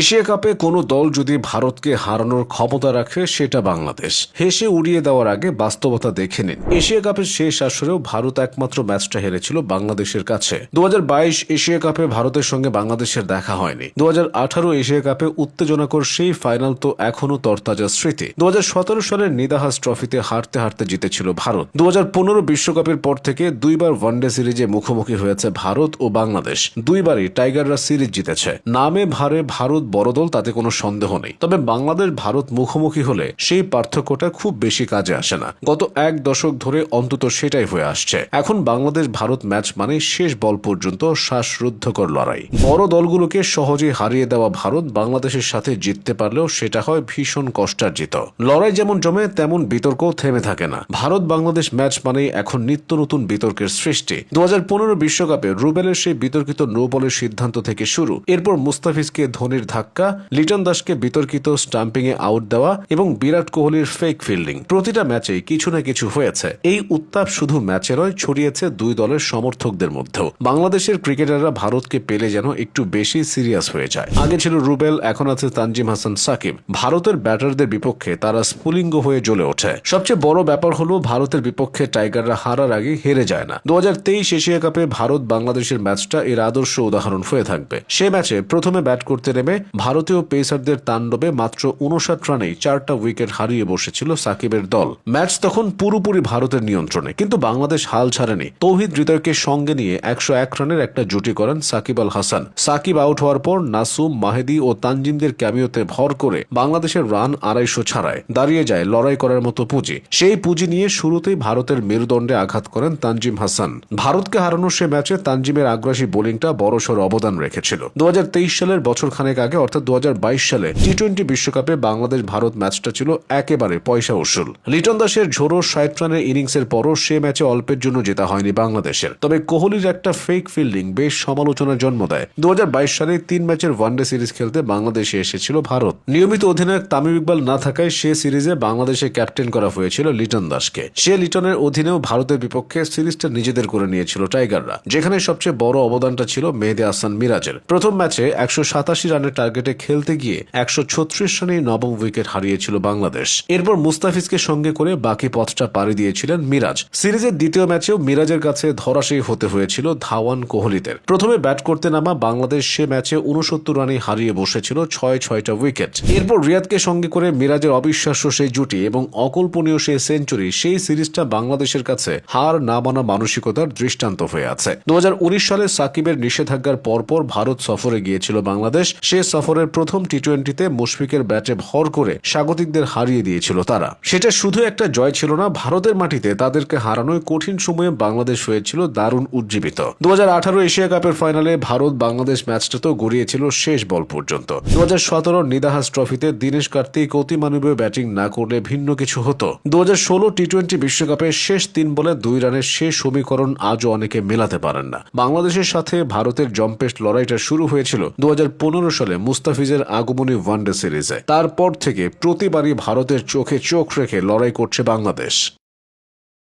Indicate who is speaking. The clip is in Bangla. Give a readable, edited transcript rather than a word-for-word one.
Speaker 1: এশিয়া কাপে কোনো দল যদি ভারতকে হারানোর ক্ষমতা রাখে সেটা বাংলাদেশ। হেসে উড়িয়ে দেওয়ার আগে বাস্তবতা দেখে নিন। এশিয়া কাপের শেষ আসরেও ভারত একমাত্র ম্যাচটা হেরেছিল বাংলাদেশের কাছে। 2022 এশিয়া কাপে ভারতের সঙ্গে বাংলাদেশের দেখা হয়নি। 2018 এশিয়া কাপে উত্তেজনাকর সেই ফাইনাল তো এখনো তরতাজা স্মৃতি। 2017 সালের নিদাহাস ট্রফিতে হারতে হারতে জিতেছিল ভারত। 2015 বিশ্বকাপের পর থেকে দুইবার ওয়ানডে সিরিজে মুখোমুখি হয়েছে ভারত ও বাংলাদেশ। দুইবারই টাইগাররা সিরিজ জিতেছে। নামে ভারে ভারত বড় দল, তাতে কোনো সন্দেহ নেই। তবে বাংলাদেশ ভারত মুখোমুখি হলে সেই পার্থক্যটা খুব বেশি কাজে আসে না। গত এক দশক ধরে অন্তত সেটাই হয়ে আসছে। এখন বাংলাদেশ ভারত ম্যাচ মানে শেষ বল পর্যন্ত শ্বাসরুদ্ধকর লড়াই। বড় দলগুলোকে সহজে হারিয়ে দেওয়া ভারত বাংলাদেশের সাথে জিততে পারলেও সেটা হয় ভীষণ কষ্টার্জিত। লড়াই যেমন জমে তেমন বিতর্কও থেমে থাকে না। ভারত বাংলাদেশ ম্যাচ মানেই এখন নিত্য নতুন বিতর্কের সৃষ্টি। 2015 বিশ্বকাপে রুবেলের সেই বিতর্কিত নো বলের সিদ্ধান্ত থেকে শুরু, এরপর মুস্তাফিজকে ধোনির ধাক্কা, লিটন দাসকে বিতর্কিত স্টাম্পিং এ আউট দেওয়া এবং বিরাট কোহলির ফেক ফিল্ডিং, প্রতিটা ম্যাচেই কিছু না কিছু হয়েছে। এই উত্তাপ শুধু ম্যাচে নয়, ছড়িয়েছে দুই দলের সমর্থকদের মধ্যেও। বাংলাদেশের ক্রিকেটাররা ভারতকে পেলে যেন একটু বেশি সিরিয়াস হয়ে যায়। আগে ছিল রুবেল, এখন আছে তানজিম হাসান সাকিব। ভারতের ব্যাটারদের বিপক্ষে তারা স্ফুলিঙ্গ হয়ে জ্বলে ওঠে। সবচেয়ে বড় ব্যাপার হলো ভারতের বিপক্ষে টাইগাররা হারার আগে হেরে যায় না। 2023 এশিয়া কাপে ভারত বাংলাদেশের ম্যাচটা এর আদর্শ উদাহরণ হয়ে থাকবে। সে ম্যাচে প্রথমে ব্যাট করতে নেমে ভারতীয় পেসারদের তাণ্ডবে মাত্র 59 রানেই 4টা উইকেট হারিয়ে বসেছিল সাকিবের দল। ম্যাচ তখন পুরোপুরি ভারতের নিয়ন্ত্রণে, কিন্তু বাংলাদেশ হাল ছাড়েনি। তৌহিদ হৃদয়কে সঙ্গে নিয়ে 101 রানের একটা জুটি করেন সাকিব আল হাসান। সাকিব আউট হওয়ার পর নাসুম, মাহেদি ও তানজিমদের ক্যামিওতে ভর করে বাংলাদেশের রান 250 ছাড়ায় দাঁড়িয়ে যায় লড়াই করার মতো পুঁজি। সেই পুঁজি নিয়ে শুরুতেই ভারতের মেরুদণ্ডে আঘাত করেন তানজিম হাসান। ভারতকে হারানোর সে ম্যাচে তানজিমের আগ্রাসী বোলিংটা বড়সড় অবদান রেখেছিল। 2023 সালের বছর খানেক আগে অর্থাৎ 2022 সালে টি-20 বিশ্বকাপে বাংলাদেশ ভারত ম্যাচটা ছিল একেবারে পয়সা উসুল। লিটন দাসের ঝোড়ো 60 রানের ইনিংসের পরও সে ম্যাচে অল্পের জন্য জেতা হয়নি বাংলাদেশের। তবে কোহলির একটা ফেক ফিল্ডিং বেশ সমালোচনার জন্ম দেয়। 2022 সালে 3 ম্যাচের ওয়ানডে সিরিজ খেলতে বাংলাদেশে এসেছিল ভারত। নিয়মিত অধিনায়ক তামিম ইকবাল না থাকায় সে সিরিজে বাংলাদেশে ক্যাপ্টেন করা হয়েছিল লিটন দাসকে। সে লিটনের অধীনেও ভারতের বিপক্ষে সিরিজটা নিজেদের করে নিয়েছিল টাইগাররা, যেখানে সবচেয়ে বড় অবদানটা ছিল মেহেদী হাসান মিরাজের। প্রথম ম্যাচে 187 রানের টার্গেটে খেলতে গিয়ে 136 রানেই নবম উইকেট হারিয়েছিল বাংলাদেশ। এরপর মুস্তাফিজকে সঙ্গে করে বাকি পথটা পাড়ি দিয়েছিলেন মিরাজ। সিরিজের দ্বিতীয় ম্যাচেও মিরাজের কাছে ধরাশায়ী হতে হয়েছিল ধাওয়ান কোহলিদের। প্রথমে ব্যাট করতে নামা বাংলাদেশ সে ম্যাচে 69 রানে হারিয়ে বসেছিল 6টা উইকেট। এরপর রিয়াদকে সঙ্গে করে মিরাজের অবিশ্বাস্য সেই জুটি এবং অকল্পনীয় সেই সেঞ্চুরি, সেই সিরিজটা বাংলাদেশের কাছে হার না মানা মানসিকতার দৃষ্টান্ত হয়ে আছে। 2019 সালে সাকিবের নিষেধাজ্ঞার পরপর ভারত সফরে গিয়েছিল বাংলাদেশ। সে সফরের প্রথম টি-20তে মুশফিকের ব্যাটে ভর করে স্বাগতিকদের হারিয়ে দিয়েছিল তারা। সেটা শুধু একটা জয় ছিল না, ভারতের মাটিতে তাদেরকে হারানোয় কঠিন সময়ে বাংলাদেশ হয়েছিল দারুণ উজ্জীবিত। 2018 এশিয়া কাপের ফাইনালে ভারত বাংলাদেশ ম্যাচটা তো গড়িয়েছিল শেষ বল পর্যন্ত। 2017 নিদাহাস ট্রফিতে দীনেশ কার্তিক অতিমানবীয় ব্যাটিং না করলে ভিন্ন কিছু হতো। 2016 টি-20 বিশ্বকাপের শেষ 3 বলে 2 রানের শেষ সমীকরণ আজও অনেকে মেলাতে পারেন না। বাংলাদেশের সাথে ভারতের জম্পেশ লড়াইটা শুরু হয়েছিল 2015 সালে মুস্তাফিজের আগমনী ওয়ানডে সিরিজে। তারপর থেকে প্রতিবারই ভারতের চোখে চোখ রেখে লড়াই করছে বাংলাদেশ।